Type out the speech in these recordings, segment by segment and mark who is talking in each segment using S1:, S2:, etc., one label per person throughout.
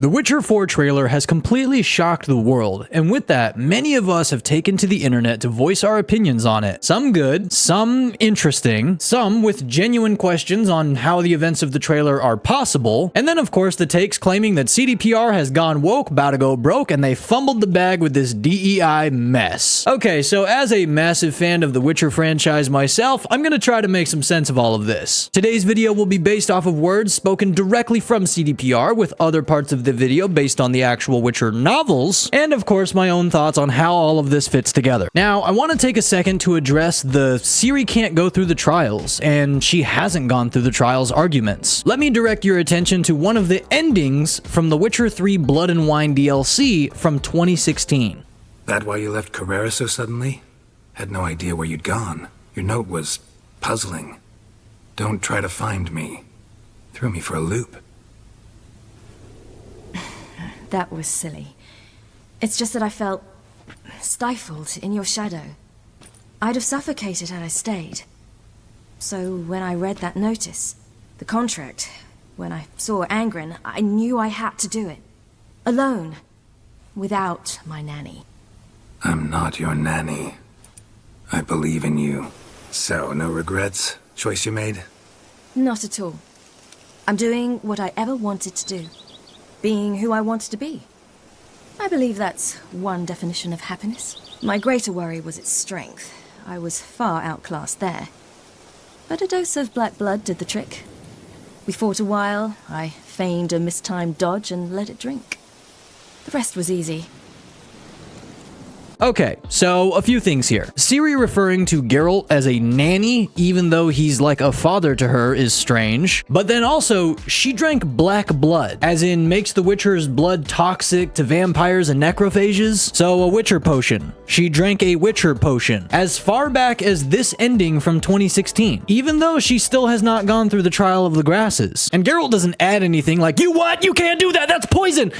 S1: The Witcher 4 trailer has completely shocked the world, and with that, many of us have taken to the internet to voice our opinions on it. Some good, some interesting, some with genuine questions on how the events of the trailer are possible, and then of course the takes claiming that CDPR has gone woke, about to go broke, and they fumbled the bag with this DEI mess. Okay, so as a massive fan of the Witcher franchise myself, I'm gonna try to make some sense of all of this. Today's video will be based off of words spoken directly from CDPR, with other parts of the video based on the actual Witcher novels, and of course my own thoughts on how all of this fits together. Now, I want to take a second to address the Ciri can't go through the trials, and she hasn't gone through the trials arguments. Let me direct your attention to one of the endings from the Witcher 3 Blood and Wine DLC from 2016.
S2: That why you left Carrera so suddenly? Had no idea where you'd gone. Your note was puzzling. Don't try to find me. Threw me for a loop.
S3: That was silly. It's just that I felt stifled in your shadow. I'd have suffocated had I stayed. So when I read that notice, the contract, when I saw Angren, I knew I had to do it. Alone. Without my nanny.
S2: I'm not your nanny. I believe in you. So, no regrets? Choice you made?
S3: Not at all. I'm doing what I ever wanted to do. Being who I wanted to be. I believe that's one definition of happiness. My greater worry was its strength. I was far outclassed there. But a dose of black blood did the trick. We fought a while, I feigned a mistimed dodge and let it drink. The rest was easy.
S1: Okay, so a few things here. Ciri referring to Geralt as a nanny, even though he's like a father to her, is strange. But then also, she drank black blood, as in makes the Witcher's blood toxic to vampires and necrophages. So a Witcher potion. She drank a Witcher potion, as far back as this ending from 2016, even though she still has not gone through the Trial of the Grasses. And Geralt doesn't add anything like, "You what? You can't do that, that's poison!"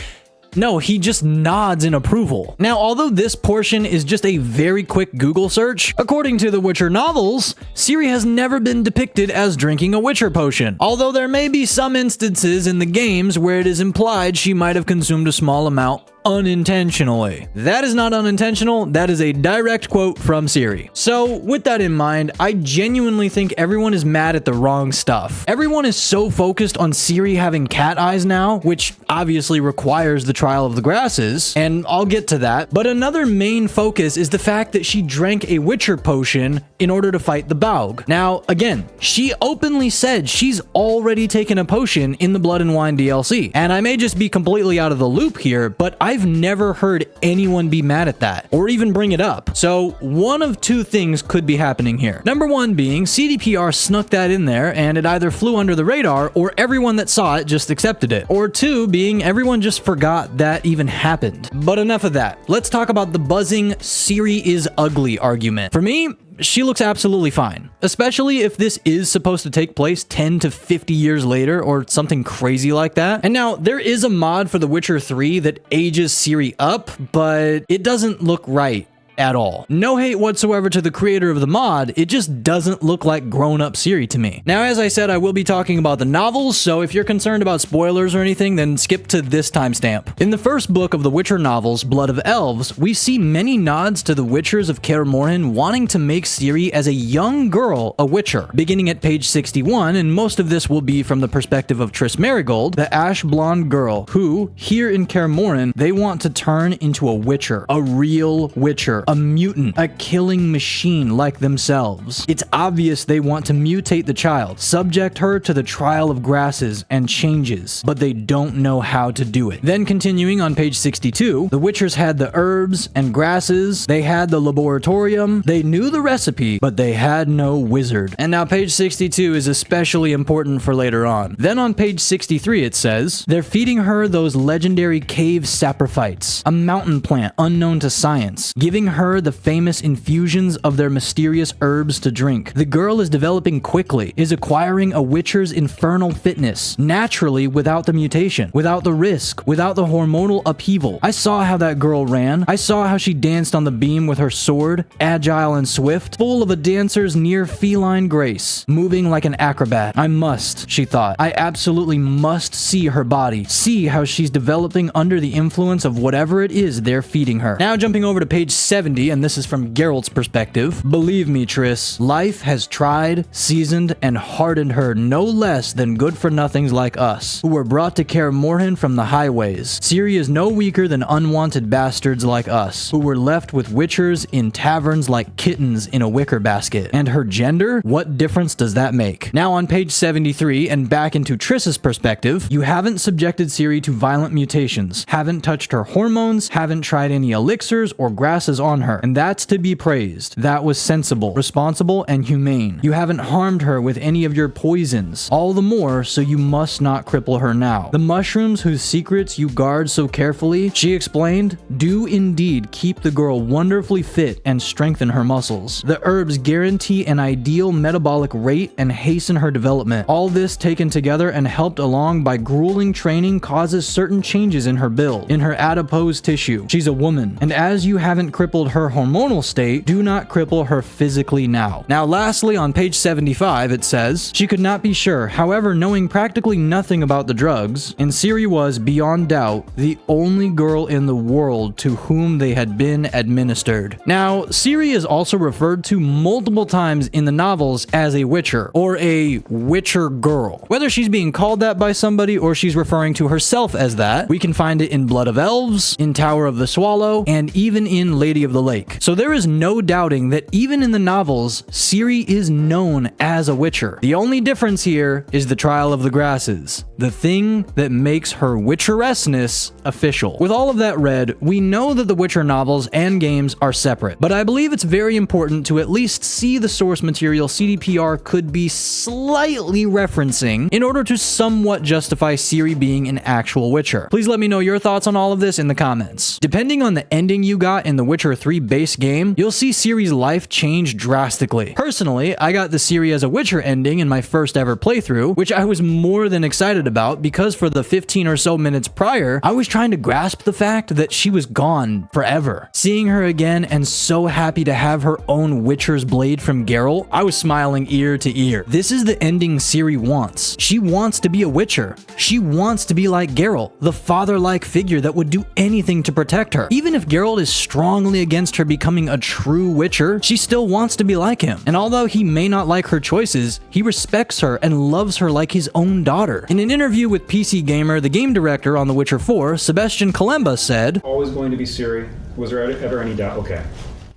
S1: No, he just nods in approval. Now, although this portion is just a very quick Google search, according to the Witcher novels, Ciri has never been depicted as drinking a Witcher potion, although there may be some instances in the games where it is implied she might have consumed a small amount unintentionally. That is not unintentional, that is a direct quote from Ciri. So, with that in mind, I genuinely think everyone is mad at the wrong stuff. Everyone is so focused on Ciri having cat eyes now, which obviously requires the Trial of the Grasses, and I'll get to that, but another main focus is the fact that she drank a Witcher potion in order to fight the Baug. Now, again, she openly said she's already taken a potion in the Blood and Wine DLC, and I may just be completely out of the loop here, but I've never heard anyone be mad at that, or even bring it up. So, one of two things could be happening here. Number one being, CDPR snuck that in there, and it either flew under the radar, or everyone that saw it just accepted it. Or two being, everyone just forgot that even happened. But enough of that. Let's talk about the buzzing Ciri is ugly argument. For me, she looks absolutely fine, especially if this is supposed to take place 10 to 50 years later or something crazy like that. And now, there is a mod for The Witcher 3 that ages Ciri up, but it doesn't look right at all. No hate whatsoever to the creator of the mod, it just doesn't look like grown-up Ciri to me. Now, as I said, I will be talking about the novels, so if you're concerned about spoilers or anything, then skip to this timestamp. In the first book of the Witcher novels, Blood of Elves, we see many nods to the Witchers of Kaer Morhen wanting to make Ciri as a young girl a Witcher, beginning at page 61, and most of this will be from the perspective of Triss Merigold, the ash-blonde girl, who, here in Kaer Morhen, they want to turn into a Witcher, a real Witcher, a mutant, a killing machine like themselves. It's obvious they want to mutate the child, subject her to the Trial of Grasses and changes, but they don't know how to do it. Then continuing on page 62, the Witchers had the herbs and grasses, they had the laboratorium, they knew the recipe, but they had no wizard. And now page 62 is especially important for later on. Then on page 63 it says, they're feeding her those legendary cave saprophytes, a mountain plant unknown to science, giving her her the famous infusions of their mysterious herbs to drink. The girl is developing quickly, is acquiring a witcher's infernal fitness, naturally without the mutation, without the risk, without the hormonal upheaval. I saw how that girl ran. I saw how she danced on the beam with her sword, agile and swift, full of a dancer's near feline grace, moving like an acrobat. I must, she thought. I absolutely must see her body, see how she's developing under the influence of whatever it is they're feeding her. Now jumping over to page 70, and this is from Geralt's perspective. Believe me, Triss, life has tried, seasoned, and hardened her no less than good-for-nothings like us, who were brought to Kaer Morhen from the highways. Ciri is no weaker than unwanted bastards like us, who were left with witchers in taverns like kittens in a wicker basket. And her gender? What difference does that make? Now on page 73, and back into Triss's perspective, you haven't subjected Ciri to violent mutations, haven't touched her hormones, haven't tried any elixirs or grasses on her, and that's to be praised. That was sensible, responsible, and humane. You haven't harmed her with any of your poisons, all the more so you must not cripple her now. The mushrooms whose secrets you guard so carefully, she explained, do indeed keep the girl wonderfully fit and strengthen her muscles. The herbs guarantee an ideal metabolic rate and hasten her development. All this taken together and helped along by grueling training causes certain changes in her build, in her adipose tissue. She's a woman, and as you haven't crippled her hormonal state, do not cripple her physically now. Now lastly, on page 75, it says, she could not be sure, however, knowing practically nothing about the drugs, and Ciri was, beyond doubt, the only girl in the world to whom they had been administered. Now, Ciri is also referred to multiple times in the novels as a witcher, or a witcher girl. Whether she's being called that by somebody or she's referring to herself as that, we can find it in Blood of Elves, in Tower of the Swallow, and even in Lady of the Lake. So there is no doubting that even in the novels, Ciri is known as a witcher. The only difference here is the Trial of the Grasses, the thing that makes her witcheresseness official. With all of that read, we know that the Witcher novels and games are separate, but I believe it's very important to at least see the source material CDPR could be slightly referencing in order to somewhat justify Ciri being an actual Witcher. Please let me know your thoughts on all of this in the comments. Depending on the ending you got in the Witcher 3 base game, you'll see Ciri's life change drastically. Personally, I got the Ciri as a Witcher ending in my first ever playthrough, which I was more than excited about because for the 15 or so minutes prior, I was trying to grasp the fact that she was gone forever. Seeing her again and so happy to have her own Witcher's blade from Geralt, I was smiling ear to ear. This is the ending Ciri wants. She wants to be a Witcher. She wants to be like Geralt, the father-like figure that would do anything to protect her. Even if Geralt is strongly against her becoming a true Witcher, she still wants to be like him. And although he may not like her choices, he respects her and loves her like his own daughter. In an interview with PC Gamer, the game director on The Witcher 4, Sebastian Kalemba said,
S4: always going to be Ciri. Was there ever any doubt? Okay.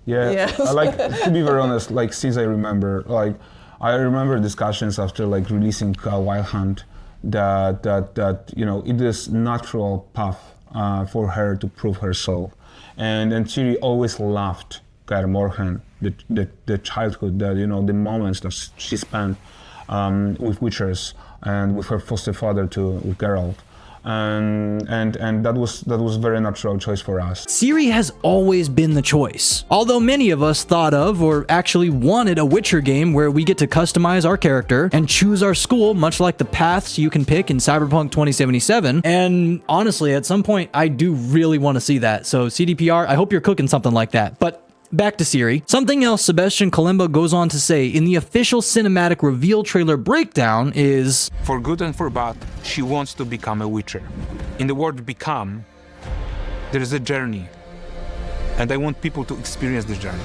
S5: Yeah, I like, to be very honest, like, since I remember discussions after, like, releasing Wild Hunt that you know, it is natural path for her to prove herself. And Ciri always loved Kaer Morhen, the childhood, that, you know, the moments that she spent with Witchers and with her foster father with Geralt. And that was very natural choice for us.
S1: Ciri has always been the choice. Although many of us thought of or actually wanted a Witcher game where we get to customize our character and choose our school, much like the paths you can pick in Cyberpunk 2077. And honestly, at some point, I do really want to see that. So CDPR, I hope you're cooking something like that. But back to Ciri. Something else Sebastian Kalemba goes on to say in the official cinematic reveal trailer breakdown is,
S6: for good and for bad, she wants to become a Witcher. In the word become, there is a journey, and I want people to experience this journey.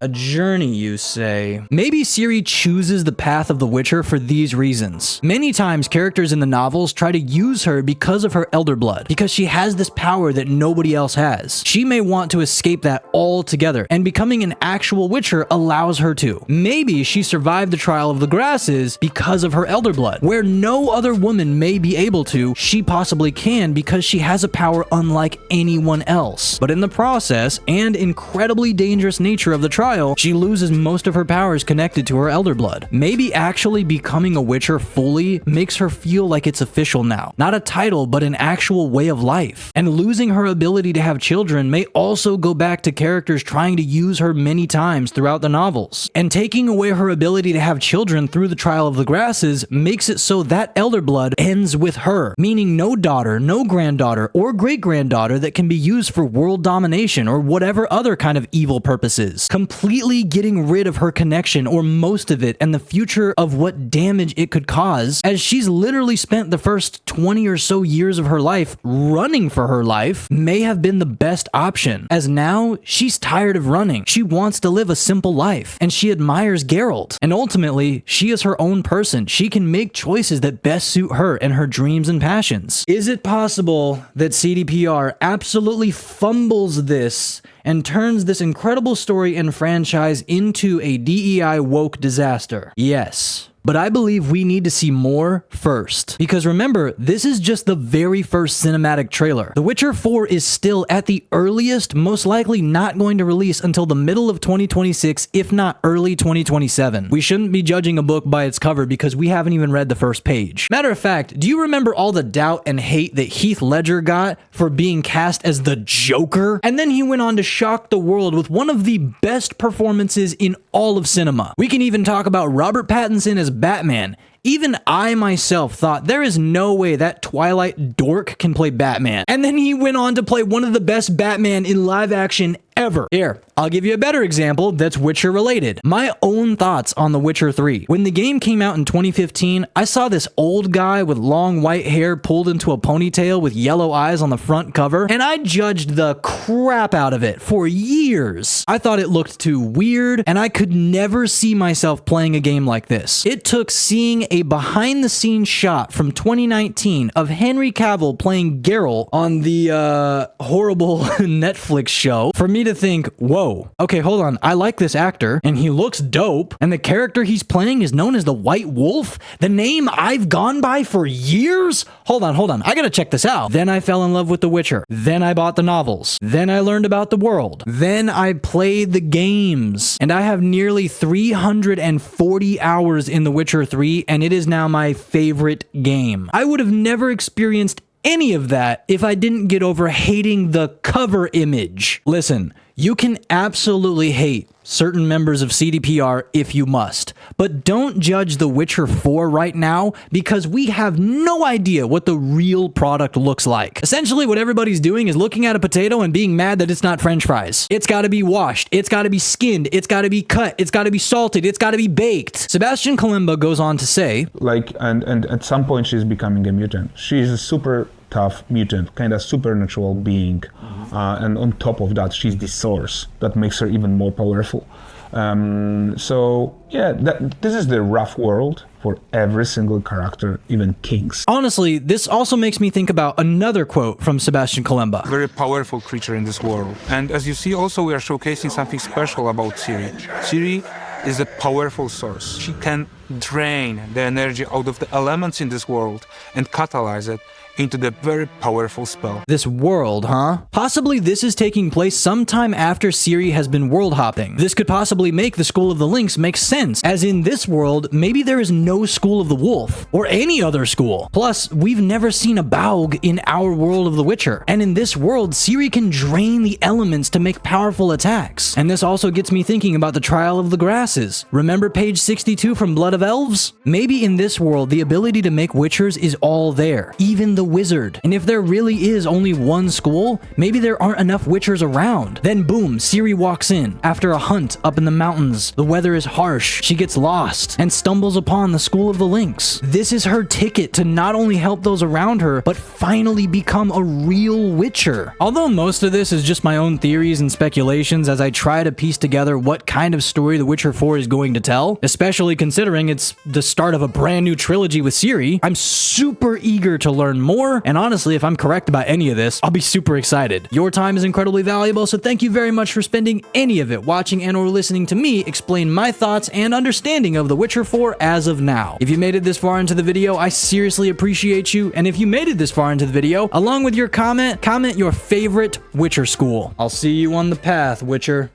S1: A journey, you say? Maybe Ciri chooses the path of the Witcher for these reasons. Many times, characters in the novels try to use her because of her elder blood, because she has this power that nobody else has. She may want to escape that altogether, and becoming an actual Witcher allows her to. Maybe she survived the Trial of the Grasses because of her elder blood. Where no other woman may be able to, she possibly can because she has a power unlike anyone else. But in the process, and incredibly dangerous nature of the trial, trial, she loses most of her powers connected to her elder blood. Maybe actually becoming a Witcher fully makes her feel like it's official now. Not a title, but an actual way of life. And losing her ability to have children may also go back to characters trying to use her many times throughout the novels. And taking away her ability to have children through the Trial of the Grasses makes it so that elder blood ends with her, meaning no daughter, no granddaughter, or great-granddaughter that can be used for world domination or whatever other kind of evil purposes. Completely getting rid of her connection, or most of it, and the future of what damage it could cause, as she's literally spent the first 20 or so years of her life running for her life, may have been the best option, as now she's tired of running. She wants to live a simple life, and she admires Geralt, and ultimately, she is her own person. She can make choices that best suit her and her dreams and passions. Is it possible that CDPR absolutely fumbles this and turns this incredible story and franchise into a DEI woke disaster? Yes. But I believe we need to see more first. Because remember, this is just the very first cinematic trailer. The Witcher 4 is still at the earliest, most likely not going to release until the middle of 2026, if not early 2027. We shouldn't be judging a book by its cover because we haven't even read the first page. Matter of fact, do you remember all the doubt and hate that Heath Ledger got for being cast as the Joker? And then he went on to shock the world with one of the best performances in all of cinema. We can even talk about Robert Pattinson as Batman. Even I myself thought there is no way that Twilight dork can play Batman. And then he went on to play one of the best Batman in live action ever. Here, I'll give you a better example that's Witcher related. My own thoughts on The Witcher 3. When the game came out in 2015, I saw this old guy with long white hair pulled into a ponytail with yellow eyes on the front cover, and I judged the crap out of it for years. I thought it looked too weird, and I could never see myself playing a game like this. It took seeing a behind-the-scenes shot from 2019 of Henry Cavill playing Geralt on the horrible Netflix show for me to think, whoa, okay, hold on, I like this actor, and he looks dope, and the character he's playing is known as the White Wolf, the name I've gone by for years? Hold on, I gotta check this out. Then I fell in love with The Witcher. Then I bought the novels. Then I learned about the world. Then I played the games, and I have nearly 340 hours in The Witcher 3, and it is now my favorite game. I would have never experienced any of that if I didn't get over hating the cover image. Listen, you can absolutely hate certain members of CDPR if you must, but don't judge The Witcher 4 right now because we have no idea what the real product looks like. Essentially, what everybody's doing is looking at a potato and being mad that it's not French fries. It's gotta be washed, it's gotta be skinned, it's gotta be cut, it's gotta be salted, it's gotta be baked. Sebastian Kalemba goes on to say,
S5: and at some point she's becoming a mutant. She's a super tough mutant, kind of supernatural being, and on top of that she's the source that makes her even more powerful. So yeah, this is the rough world for every single character, even kings.
S1: Honestly, this also makes me think about another quote from Sebastian Kalemba.
S6: Very powerful creature in this world. And as you see, also we are showcasing something special about Ciri. Ciri is a powerful source. She can drain the energy out of the elements in this world and catalyze it into the very powerful spell.
S1: This world, huh? Possibly this is taking place sometime after Ciri has been world hopping. This could possibly make the School of the Lynx make sense, as in this world, maybe there is no School of the Wolf, or any other school. Plus, we've never seen a Baug in our world of The Witcher, and in this world, Ciri can drain the elements to make powerful attacks. And this also gets me thinking about the Trial of the Grasses. Remember page 62 from Blood of Elves? Maybe in this world, the ability to make Witchers is all there, even the wizard. And if there really is only one school, maybe there aren't enough Witchers around. Then boom, Ciri walks in. After a hunt up in the mountains, the weather is harsh, she gets lost, and stumbles upon the School of the Lynx. This is her ticket to not only help those around her, but finally become a real Witcher. Although most of this is just my own theories and speculations as I try to piece together what kind of story The Witcher 4 is going to tell, especially considering it's the start of a brand new trilogy with Ciri, I'm super eager to learn more. And honestly, if I'm correct about any of this, I'll be super excited. Your time is incredibly valuable, so thank you very much for spending any of it watching and or listening to me explain my thoughts and understanding of The Witcher 4 as of now. If you made it this far into the video, I seriously appreciate you. And if you made it this far into the video, along with your comment your favorite Witcher school. I'll see you on the path, Witcher.